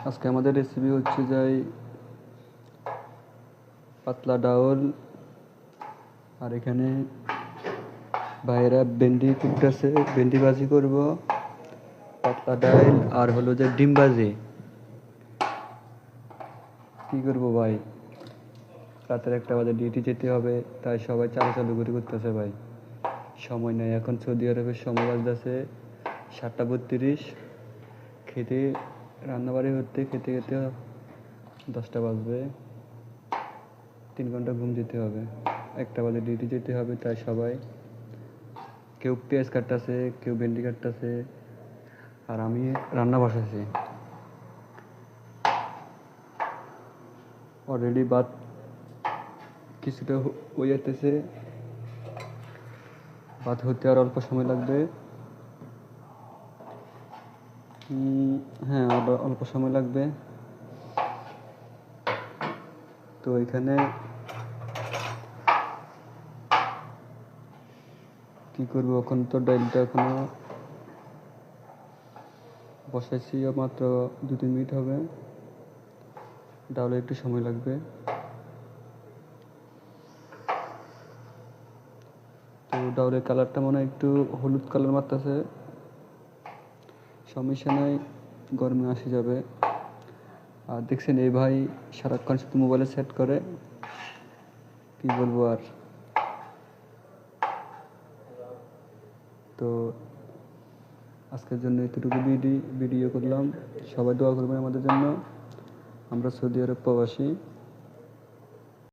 আজকে আমাদের রেসিপি হচ্ছে যাই পাতলা ডাউল। আর এখানে ভাইয়েরা ভেন্ডি কুটতেছে, ভেন্ডি ভাজি করব, পাতলা ডাল আর হলো যে ডিম ভাজি। কি করবো ভাই, রাতের 1টা বাজে ডিউটি যেতে হবে, তাই সবাই চালু করে করতেছে ভাই। সময় নেই, এখন সৌদি আরবের সময় বাজতেছে 7টা 32। খেতে রান্নাবাড়ি হতে খেতে খেতে 10টা বাজবে। 3 ঘন্টা ঘুম যেতে হবে, 1টা বাজে ডিউটি যেতে হবে, তাই সবাই কেউ পেঁয়াজ কাটতেছে, কেউ ভেন্ডি কাটতেছে, আর আমি রান্না বসাইছি। অলরেডি ভাত কিছুটা হয়ে যেতেছে, ভাত হতে আর অল্প সময় লাগবে। হ্যাঁ, অল্প সময় লাগবে। তো এখানে কি করবো, এখন তো ডালটা এখনো বসাইছি, মাত্র 2-3 মিনিট হবে, ডাউলে একটু সময় লাগবে। তো ডাউলের কালারটা মনে হয় একটু হলুদ কালার মারতেছে, সমস্যা নাই, গরমে আসে যাবে। আর দেখছেন এই ভাই সারাক্ষণ শুধু মোবাইলে সেট করে, কি বলবো আর। তো আজকের জন্য এতটুকু ভিডিও করলাম। সবাই দোয়া করবেন আমাদের জন্য, আমরা সৌদি আরব প্রবাসী।